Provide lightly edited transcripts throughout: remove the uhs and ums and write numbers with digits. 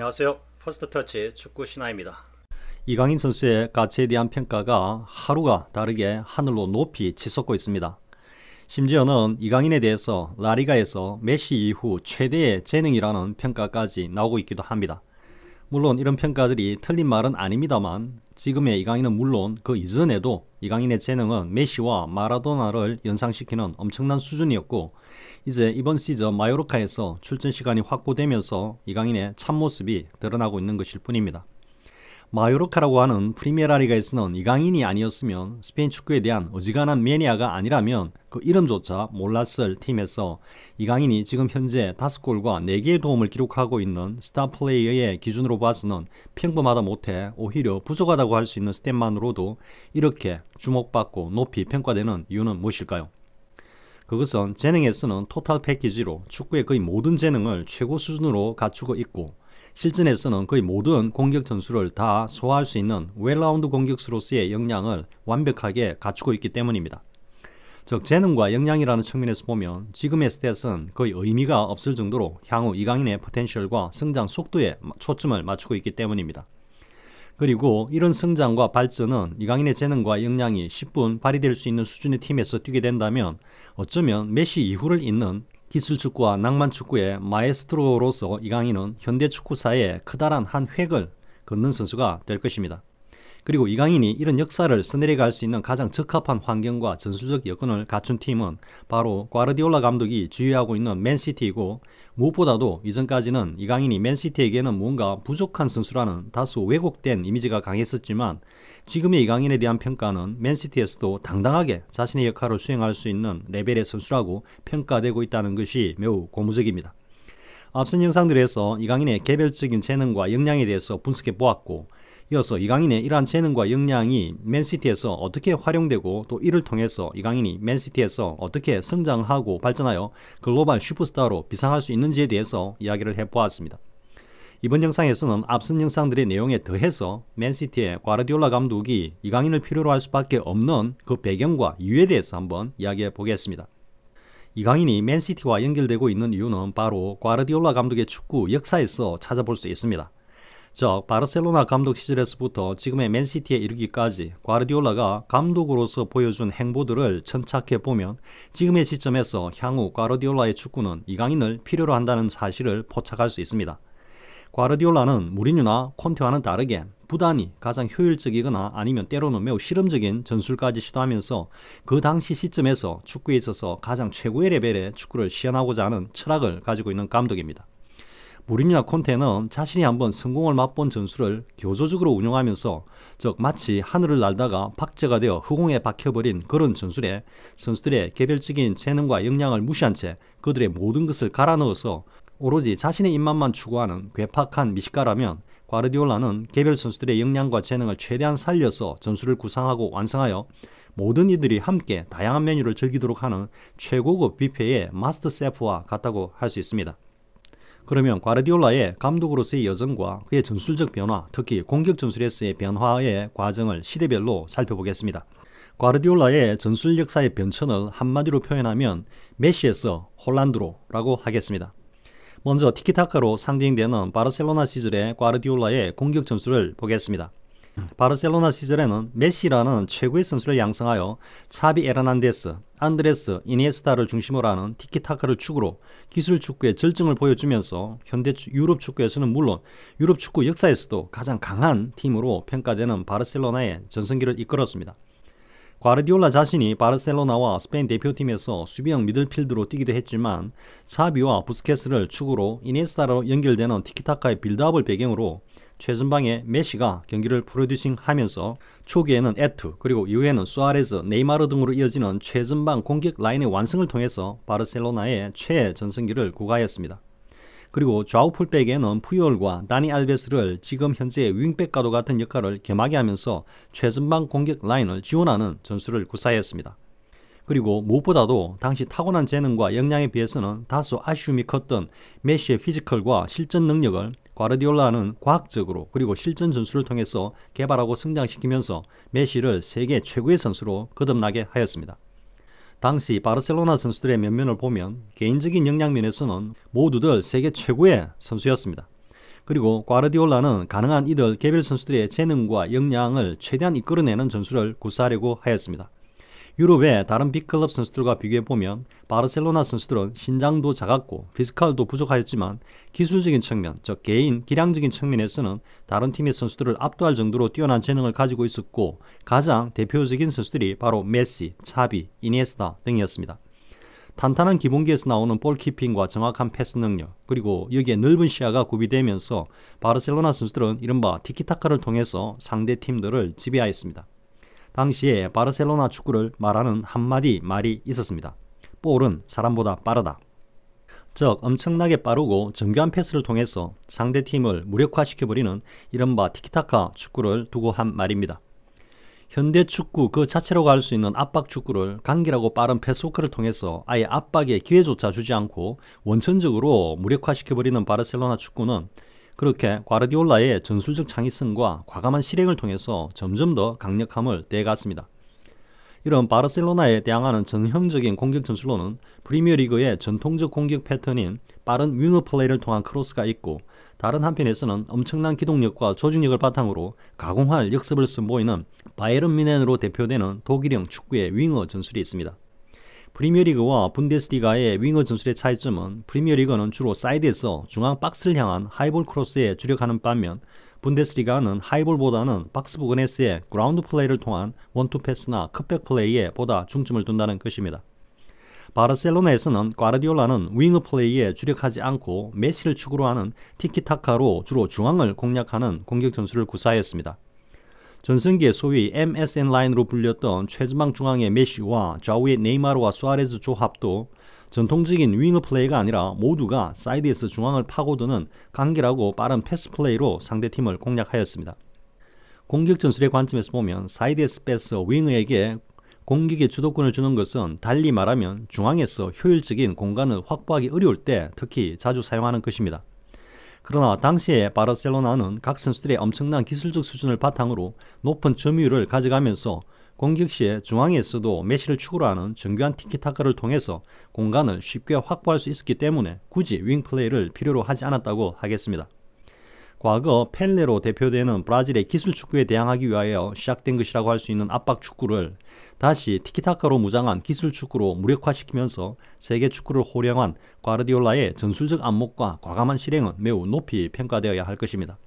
안녕하세요. 퍼스트터치 축구 신화입니다. 이강인 선수의 가치에 대한 평가가 하루가 다르게 하늘로 높이 치솟고 있습니다. 심지어는 이강인에 대해서 라리가에서 메시 이후 최대의 재능이라는 평가까지 나오고 있기도 합니다. 물론 이런 평가들이 틀린 말은 아닙니다만 지금의 이강인은 물론 그 이전에도 이강인의 재능은 메시와 마라도나를 연상시키는 엄청난 수준이었고, 이제 이번 시즌 마요르카에서 출전 시간이 확보되면서 이강인의 참모습이 드러나고 있는 것일 뿐입니다. 마요르카라고 하는 프리미에라 리가에서는 이강인이 아니었으면 스페인 축구에 대한 어지간한 매니아가 아니라면 그 이름조차 몰랐을 팀에서 이강인이 지금 현재 5골과 4개의 도움을 기록하고 있는 스타 플레이어의 기준으로 봐서는 평범하다 못해 오히려 부족하다고 할 수 있는 스탯만으로도 이렇게 주목받고 높이 평가되는 이유는 무엇일까요? 그것은 재능에서는 토탈 패키지로 축구의 거의 모든 재능을 최고 수준으로 갖추고 있고, 실전에서는 거의 모든 공격 전술을 다 소화할 수 있는 웰라운드 공격수로서의 역량을 완벽하게 갖추고 있기 때문입니다. 즉 재능과 역량이라는 측면에서 보면 지금의 스탯은 거의 의미가 없을 정도로 향후 이강인의 포텐셜과 성장 속도에 초점을 맞추고 있기 때문입니다. 그리고 이런 성장과 발전은 이강인의 재능과 역량이 10분 발휘될 수 있는 수준의 팀에서 뛰게 된다면 어쩌면 메시 이후를 잇는 기술축구와 낭만축구의 마에스트로로서 이강인은 현대 축구사에 커다란 한 획을 긋는 선수가 될 것입니다. 그리고 이강인이 이런 역사를 써내려갈 수 있는 가장 적합한 환경과 전술적 여건을 갖춘 팀은 바로 과르디올라 감독이 지휘하고 있는 맨시티이고, 무엇보다도 이전까지는 이강인이 맨시티에게는 뭔가 부족한 선수라는 다소 왜곡된 이미지가 강했었지만 지금의 이강인에 대한 평가는 맨시티에서도 당당하게 자신의 역할을 수행할 수 있는 레벨의 선수라고 평가되고 있다는 것이 매우 고무적입니다. 앞선 영상들에서 이강인의 개별적인 재능과 역량에 대해서 분석해 보았고, 이어서 이강인의 이러한 재능과 역량이 맨시티에서 어떻게 활용되고 또 이를 통해서 이강인이 맨시티에서 어떻게 성장하고 발전하여 글로벌 슈퍼스타로 비상할 수 있는지에 대해서 이야기를 해보았습니다. 이번 영상에서는 앞선 영상들의 내용에 더해서 맨시티의 과르디올라 감독이 이강인을 필요로 할 수밖에 없는 그 배경과 이유에 대해서 한번 이야기해 보겠습니다. 이강인이 맨시티와 연결되고 있는 이유는 바로 과르디올라 감독의 축구 역사에서 찾아볼 수 있습니다. 즉 바르셀로나 감독 시절에서부터 지금의 맨시티에 이르기까지 과르디올라가 감독으로서 보여준 행보들을 천착해 보면 지금의 시점에서 향후 과르디올라의 축구는 이강인을 필요로 한다는 사실을 포착할 수 있습니다. 과르디올라는 무리뉴나 콘테와는 다르게 부단히 가장 효율적이거나 아니면 때로는 매우 실험적인 전술까지 시도하면서 그 당시 시점에서 축구에 있어서 가장 최고의 레벨의 축구를 시연하고자 하는 철학을 가지고 있는 감독입니다. 무리뉴나 콘테는 자신이 한번 성공을 맛본 전술을 교조적으로 운영하면서, 즉 마치 하늘을 날다가 박제가 되어 허공에 박혀버린 그런 전술에 선수들의 개별적인 재능과 역량을 무시한 채 그들의 모든 것을 갈아 넣어서 오로지 자신의 입맛만 추구하는 괴팍한 미식가라면, 과르디올라는 개별 선수들의 역량과 재능을 최대한 살려서 전술을 구상하고 완성하여 모든 이들이 함께 다양한 메뉴를 즐기도록 하는 최고급 뷔페의 마스터 셰프와 같다고 할 수 있습니다. 그러면 과르디올라의 감독으로서의 여정과 그의 전술적 변화, 특히 공격 전술에서의 변화의 과정을 시대별로 살펴보겠습니다. 과르디올라의 전술 역사의 변천을 한마디로 표현하면 메시에서 홀란드로라고 하겠습니다. 먼저 티키타카로 상징되는 바르셀로나 시절의 과르디올라의 공격 전술을 보겠습니다. 바르셀로나 시절에는 메시라는 최고의 선수를 양성하여 차비 에르난데스, 안드레스, 이니에스타를 중심으로 하는 티키타카를 축으로 기술 축구의 절정을 보여주면서 현대 유럽 축구에서는 물론 유럽 축구 역사에서도 가장 강한 팀으로 평가되는 바르셀로나의 전성기를 이끌었습니다. 과르디올라 자신이 바르셀로나와 스페인 대표팀에서 수비형 미들필드로 뛰기도 했지만 차비와 부스케스를 축으로 이니에스타로 연결되는 티키타카의 빌드업을 배경으로 최전방에 메시가 경기를 프로듀싱하면서 초기에는 에투, 그리고 이후에는 수아레즈, 네이마르 등으로 이어지는 최전방 공격 라인의 완성을 통해서 바르셀로나의 최전성기를 구가했습니다. 그리고 좌우 풀백에는 푸이올과 다니 알베스를 지금 현재의 윙백과도 같은 역할을 겸하게 하면서 최전방 공격 라인을 지원하는 전술을 구사했습니다. 그리고 무엇보다도 당시 타고난 재능과 역량에 비해서는 다소 아쉬움이 컸던 메시의 피지컬과 실전 능력을 과르디올라는 과학적으로 그리고 실전 전술을 통해서 개발하고 성장시키면서 메시를 세계 최고의 선수로 거듭나게 하였습니다. 당시 바르셀로나 선수들의 면면을 보면 개인적인 역량 면에서는 모두들 세계 최고의 선수였습니다. 그리고 과르디올라는 가능한 이들 개별 선수들의 재능과 역량을 최대한 이끌어내는 전술을 구사하려고 하였습니다. 유럽의 다른 빅클럽 선수들과 비교해보면 바르셀로나 선수들은 신장도 작았고 피지컬도 부족하였지만 기술적인 측면, 즉 개인 기량적인 측면에서는 다른 팀의 선수들을 압도할 정도로 뛰어난 재능을 가지고 있었고 가장 대표적인 선수들이 바로 메시, 차비, 이니에스타 등이었습니다. 탄탄한 기본기에서 나오는 볼키핑과 정확한 패스 능력, 그리고 여기에 넓은 시야가 구비되면서 바르셀로나 선수들은 이른바 티키타카를 통해서 상대 팀들을 지배하였습니다. 당시에 바르셀로나 축구를 말하는 한마디 말이 있었습니다. 볼은 사람보다 빠르다. 즉 엄청나게 빠르고 정교한 패스를 통해서 상대팀을 무력화시켜버리는 이른바 티키타카 축구를 두고 한 말입니다. 현대 축구 그 자체라고 할 수 있는 압박 축구를 간결하고 빠른 패스워크를 통해서 아예 압박의 기회조차 주지 않고 원천적으로 무력화시켜버리는 바르셀로나 축구는 그렇게 과르디올라의 전술적 창의성과 과감한 실행을 통해서 점점 더 강력함을 떼갔습니다. 이런 바르셀로나에 대항하는 전형적인 공격 전술로는 프리미어리그의 전통적 공격 패턴인 빠른 윙어 플레이를 통한 크로스가 있고 다른 한편에서는 엄청난 기동력과 조직력을 바탕으로 가공할 역습을 선보이는 바이에른 뮌헨으로 대표되는 독일형 축구의 윙어 전술이 있습니다. 프리미어리그와 분데스리가의 윙어 전술의 차이점은 프리미어리그는 주로 사이드에서 중앙 박스를 향한 하이볼 크로스에 주력하는 반면 분데스리가는 하이볼보다는 박스 부근에서의 그라운드 플레이를 통한 원투 패스나 컷백 플레이에 보다 중점을 둔다는 것입니다. 바르셀로나에서는 과르디올라는 윙어 플레이에 주력하지 않고 메시를 축으로 하는 티키타카로 주로 중앙을 공략하는 공격 전술을 구사하였습니다. 전성기에 소위 MSN 라인으로 불렸던 최전방 중앙의 메시와 좌우의 네이마르와 수아레즈 조합도 전통적인 윙어 플레이가 아니라 모두가 사이드에서 중앙을 파고드는 간결하고 빠른 패스 플레이로 상대팀을 공략하였습니다. 공격 전술의 관점에서 보면 사이드에서 빼서 윙어에게 공격의 주도권을 주는 것은 달리 말하면 중앙에서 효율적인 공간을 확보하기 어려울 때 특히 자주 사용하는 것입니다. 그러나 당시에 바르셀로나는 각 선수들의 엄청난 기술적 수준을 바탕으로 높은 점유율을 가져가면서 공격 시에 중앙에서도 메시를 축으로 하는 정교한 티키타카를 통해서 공간을 쉽게 확보할 수 있었기 때문에 굳이 윙플레이를 필요로 하지 않았다고 하겠습니다. 과거 펠레로 대표되는 브라질의 기술 축구에 대항하기 위하여 시작된 것이라고 할 수 있는 압박 축구를 다시 티키타카로 무장한 기술 축구로 무력화시키면서 세계 축구를 호령한 과르디올라의 전술적 안목과 과감한 실행은 매우 높이 평가되어야 할 것입니다.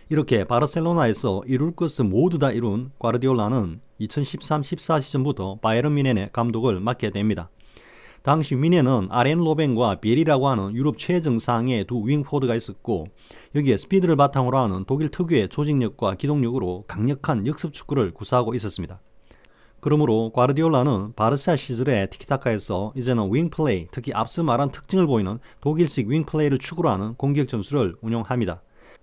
이렇게 바르셀로나에서 이룰 것을 모두 다 이룬 과르디올라는 2013-14 시즌부터 바이에른 뮌헨의 감독을 맡게 됩니다. 당시 뮌헨은 아렌 로벤과 비엘이라고 하는 유럽 최정상의 두 윙포드가 있었고 여기에 스피드를 바탕으로 하는 독일 특유의 조직력과 기동력으로 강력한 역습 축구를 구사하고 있었습니다. 그러므로 과르디올라는 바르샤 시절의 티키타카에서 이제는 윙플레이, 특히 앞서 말한 특징을 보이는 독일식 윙플레이를 축으로 하는 공격 전술을 운용합니다.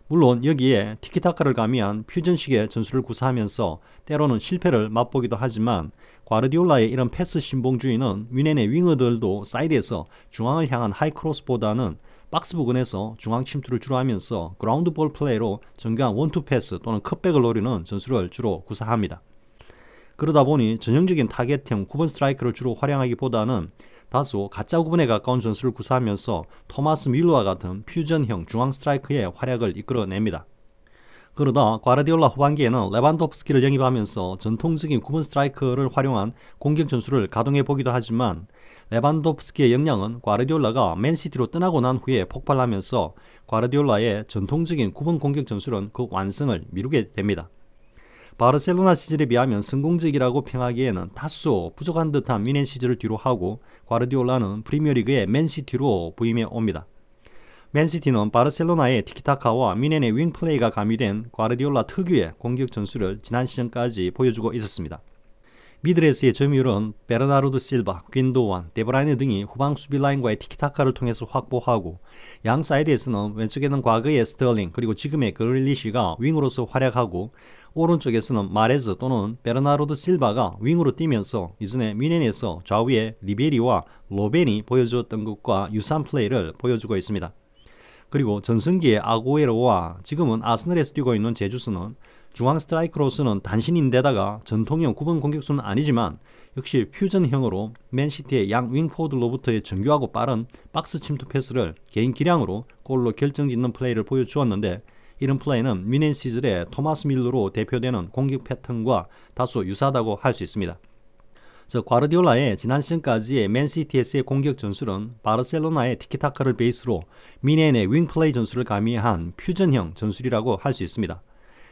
물론 여기에 티키타카를 가미한 퓨전식의 전술을 구사하면서 때로는 실패를 맛보기도 하지만 과르디올라의 이런 패스 신봉주의는 뮌헨의 윙어들도 사이드에서 중앙을 향한 하이크로스보다는 박스 부근에서 중앙 침투를 주로 하면서 그라운드 볼 플레이로 정교한 원투 패스 또는 컷백을 노리는 전술을 주로 구사합니다. 그러다 보니 전형적인 타겟형 9번 스트라이커를 주로 활용하기보다는 다소 가짜 9번에 가까운 전술을 구사하면서 토마스 뮬러와 같은 퓨전형 중앙 스트라이커의 활약을 이끌어냅니다. 그러다 과르디올라 후반기에는 레반도프스키를 영입하면서 전통적인 9번 스트라이커를 활용한 공격 전술을 가동해 보기도 하지만 레반도프스키의 역량은 과르디올라가 맨시티로 떠나고 난 후에 폭발하면서 과르디올라의 전통적인 9번 공격 전술은 그 완성을 미루게 됩니다. 바르셀로나 시절에 비하면 성공적이라고 평하기에는 다소 부족한 듯한 뮌헨 시절을 뒤로 하고 과르디올라는 프리미어리그의 맨시티로 부임해 옵니다. 맨시티는 바르셀로나의 티키타카와 뮌헨의 윙플레이가 가미된 과르디올라 특유의 공격 전술을 지난 시즌까지 보여주고 있었습니다. 미드레스의 점유율은 베르나르도 실바, 귄도완, 데브라이네 등이 후방 수비 라인과의 티키타카를 통해서 확보하고 양 사이드에서는 왼쪽에는 과거의 스털링 그리고 지금의 그릴리시가 윙으로서 활약하고 오른쪽에서는 마레즈 또는 베르나르도 실바가 윙으로 뛰면서 이전에 뮌헨에서 좌우에 리베리와 로벤이 보여주었던 것과 유사한 플레이를 보여주고 있습니다. 그리고 전성기의 아구에로와 지금은 아스널에서 뛰고 있는 제주스는 중앙 스트라이크로서는 단신인데다가 전통형 9번 공격수는 아니지만 역시 퓨전형으로 맨시티의 양 윙포드로부터의 정교하고 빠른 박스 침투 패스를 개인 기량으로 골로 결정짓는 플레이를 보여주었는데, 이런 플레이는 미넨 시즌의 토마스 밀러로 대표되는 공격 패턴과 다소 유사하다고 할 수 있습니다. 과르디올라의 지난 시즌까지의 맨시티에서의 공격 전술은 바르셀로나의 티키타카를 베이스로 미넨의 윙플레이 전술을 가미한 퓨전형 전술이라고 할 수 있습니다.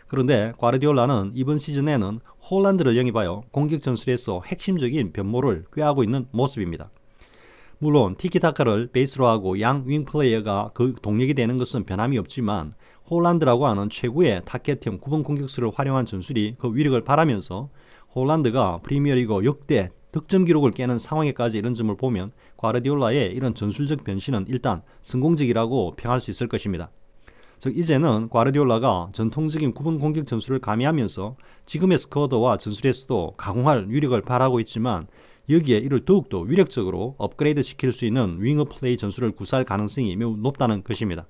그런데 과르디올라는 이번 시즌에는 홀란드를 영입하여 공격 전술에서 핵심적인 변모를 꾀하고 있는 모습입니다. 물론 티키타카를 베이스로 하고 양 윙플레이어가 그 동력이 되는 것은 변함이 없지만, 홀란드라고 하는 최고의 타겟형 9번 공격수를 활용한 전술이 그 위력을 발하면서 홀란드가 프리미어리그 역대 득점 기록을 깨는 상황에까지 이른 점을 보면 과르디올라의 이런 전술적 변신은 일단 성공적이라고 평할 수 있을 것입니다. 즉 이제는 과르디올라가 전통적인 9번 공격 전술을 가미하면서 지금의 스쿼드와 전술에서도 가공할 위력을 발하고 있지만, 여기에 이를 더욱더 위력적으로 업그레이드 시킬 수 있는 윙어 플레이 전술을 구사할 가능성이 매우 높다는 것입니다.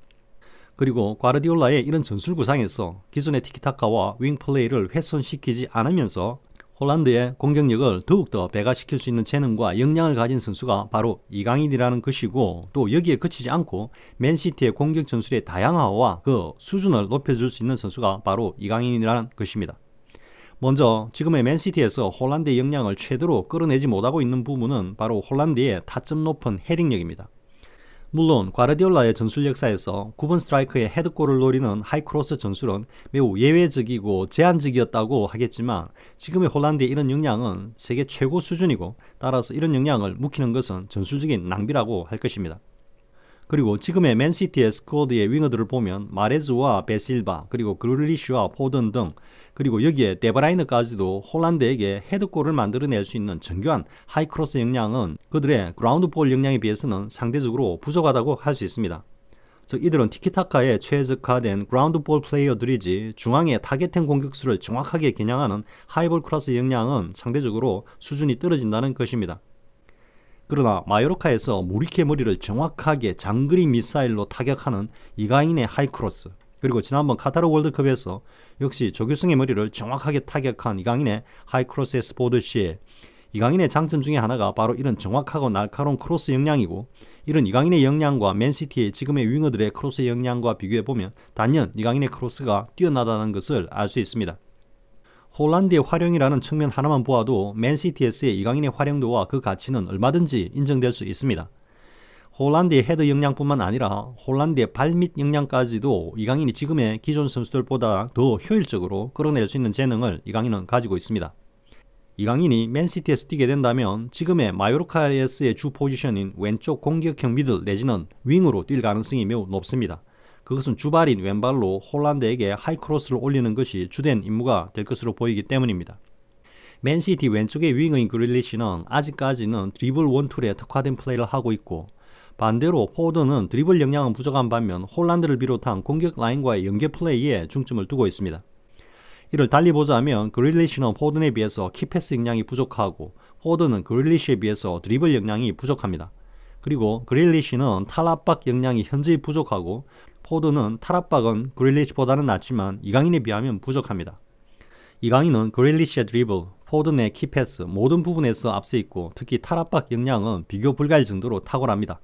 그리고 과르디올라의 이런 전술 구상에서 기존의 티키타카와 윙 플레이를 훼손시키지 않으면서 홀란드의 공격력을 더욱더 배가시킬 수 있는 재능과 역량을 가진 선수가 바로 이강인이라는 것이고, 또 여기에 그치지 않고 맨시티의 공격 전술의 다양화와 그 수준을 높여줄 수 있는 선수가 바로 이강인이라는 것입니다. 먼저 지금의 맨시티에서 홀란드의 역량을 최대로 끌어내지 못하고 있는 부분은 바로 홀란드의 타점 높은 헤딩력입니다. 물론 과르디올라의 전술 역사에서 9번 스트라이커의 헤드골을 노리는 하이크로스 전술은 매우 예외적이고 제한적이었다고 하겠지만, 지금의 홀란드의 이런 역량은 세계 최고 수준이고, 따라서 이런 역량을 묵히는 것은 전술적인 낭비라고 할 것입니다. 그리고 지금의 맨시티의 스쿼드의 윙어들을 보면 마레즈와 베실바, 그리고 그릴리시와 포든 등, 그리고 여기에 데브라이너까지도 홀란드에게 헤드골을 만들어낼 수 있는 정교한 하이크로스 역량은 그들의 그라운드볼 역량에 비해서는 상대적으로 부족하다고 할 수 있습니다. 즉 이들은 티키타카에 최적화된 그라운드볼 플레이어들이지 중앙의 타겟형 공격수를 정확하게 겨냥하는 하이볼 클래스 역량은 상대적으로 수준이 떨어진다는 것입니다. 그러나 마요르카에서 무리케 머리를 정확하게 장거리 미사일로 타격하는 이강인의 하이크로스, 그리고 지난번 카타르 월드컵에서 역시 조규성의 머리를 정확하게 타격한 이강인의 하이크로스에서 보듯이, 이강인의 장점 중에 하나가 바로 이런 정확하고 날카로운 크로스 역량이고, 이런 이강인의 역량과 맨시티의 지금의 윙어들의 크로스 역량과 비교해보면 단연 이강인의 크로스가 뛰어나다는 것을 알 수 있습니다. 홀란드의 활용이라는 측면 하나만 보아도 맨시티에서의 이강인의 활용도와 그 가치는 얼마든지 인정될 수 있습니다. 홀란드의 헤더 역량뿐만 아니라 홀란드의 발밑 역량까지도 이강인이 지금의 기존 선수들보다 더 효율적으로 끌어낼 수 있는 재능을 이강인은 가지고 있습니다. 이강인이 맨시티에서 뛰게 된다면 지금의 마요르카에서의 주 포지션인 왼쪽 공격형 미들 내지는 윙으로 뛸 가능성이 매우 높습니다. 그것은 주발인 왼발로 홀란드에게 하이크로스를 올리는 것이 주된 임무가 될 것으로 보이기 때문입니다. 맨시티 왼쪽의 윙어인 그릴리시는 아직까지는 드리블 원툴에 특화된 플레이를 하고 있고, 반대로 포드는 드리블 역량은 부족한 반면 홀란드를 비롯한 공격 라인과의 연계 플레이에 중점을 두고 있습니다. 이를 달리 보자면 그릴리시는 포든에 비해서 키패스 역량이 부족하고, 포드는 그릴리시에 비해서 드리블 역량이 부족합니다. 그리고 그릴리시는 탈압박 역량이 현저히 부족하고, 포드는 탈압박은 그릴리시보다는 낫지만 이강인에 비하면 부족합니다. 이강인은 그릴리시의 드리블, 포든의 키패스 모든 부분에서 앞서 있고, 특히 탈압박 역량은 비교 불가할 정도로 탁월합니다.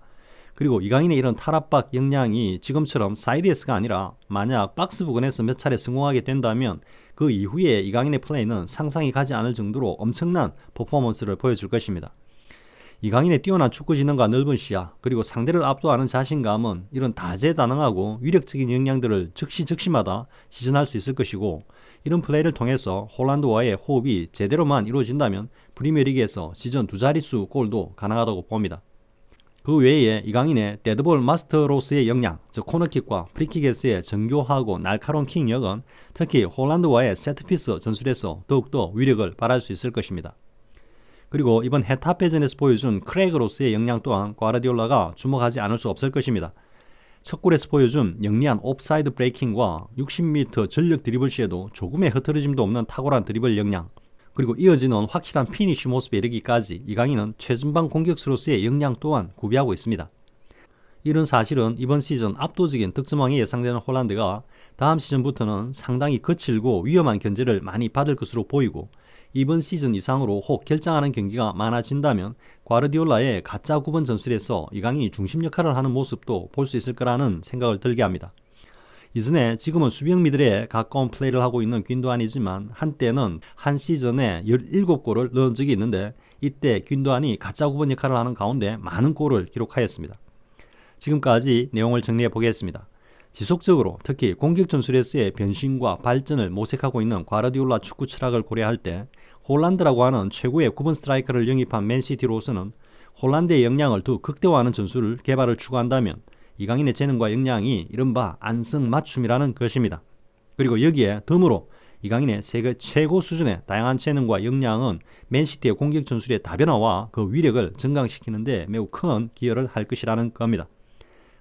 그리고 이강인의 이런 탈압박 역량이 지금처럼 사이드에서가 아니라 만약 박스 부근에서 몇 차례 성공하게 된다면 그 이후에 이강인의 플레이는 상상이 가지 않을 정도로 엄청난 퍼포먼스를 보여줄 것입니다. 이강인의 뛰어난 축구 지능과 넓은 시야, 그리고 상대를 압도하는 자신감은 이런 다재다능하고 위력적인 역량들을 즉시즉시마다 시전할 수 있을 것이고, 이런 플레이를 통해서 홀란드와의 호흡이 제대로만 이루어진다면 프리미어리그에서 시즌 두 자릿수 골도 가능하다고 봅니다. 그 외에 이강인의 데드볼 마스터로서의 역량, 즉 코너킥과 프리킥에서의 정교하고 날카로운 킥력은 특히 홀란드와의 세트피스 전술에서 더욱더 위력을 발할 수 있을 것입니다. 그리고 이번 헤타페전에서 보여준 크레그로서의 역량 또한 과르디올라가 주목하지 않을 수 없을 것입니다. 첫 골에서 보여준 영리한 옵사이드 브레이킹과 60m 전력 드리블 시에도 조금의 흐트러짐도 없는 탁월한 드리블 역량, 그리고 이어지는 확실한 피니쉬 모습에 이르기까지 이강인은 최전방 공격수로서의 역량 또한 구비하고 있습니다. 이런 사실은 이번 시즌 압도적인 득점왕이 예상되는 홀란드가 다음 시즌부터는 상당히 거칠고 위험한 견제를 많이 받을 것으로 보이고 이번 시즌 이상으로 혹 결정하는 경기가 많아진다면 과르디올라의 가짜 9번 전술에서 이강인이 중심 역할을 하는 모습도 볼 수 있을 거라는 생각을 들게 합니다. 이전에 지금은 수비형미들에 가까운 플레이를 하고 있는 귄도안이지만 한때는 한 시즌에 17골을 넣은 적이 있는데 이때 귄도안이 가짜 9번 역할을 하는 가운데 많은 골을 기록하였습니다. 지금까지 내용을 정리해 보겠습니다. 지속적으로 특히 공격 전술에서의 변신과 발전을 모색하고 있는 과르디올라 축구 철학을 고려할 때 홀란드라고 하는 최고의 9번 스트라이커를 영입한 맨시티로서는 홀란드의 역량을 더 극대화하는 전술을 개발을 추구한다면 이강인의 재능과 역량이 이른바 안성맞춤이라는 것입니다. 그리고 여기에 덤으로 이강인의 세계 최고 수준의 다양한 재능과 역량은 맨시티의 공격 전술의 다변화와 그 위력을 증강시키는 데 매우 큰 기여를 할 것이라는 겁니다.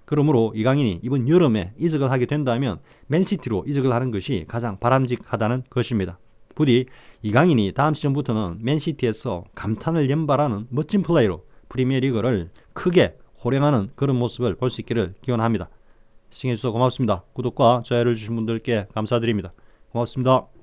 그러므로 이강인이 이번 여름에 이적을 하게 된다면 맨시티로 이적을 하는 것이 가장 바람직하다는 것입니다. 부디 이강인이 다음 시즌부터는 맨시티에서 감탄을 연발하는 멋진 플레이로 프리미어리그를 크게 호령하는 그런 모습을 볼 수 있기를 기원합니다. 시청해주셔서 고맙습니다. 구독과 좋아요를 주신 분들께 감사드립니다. 고맙습니다.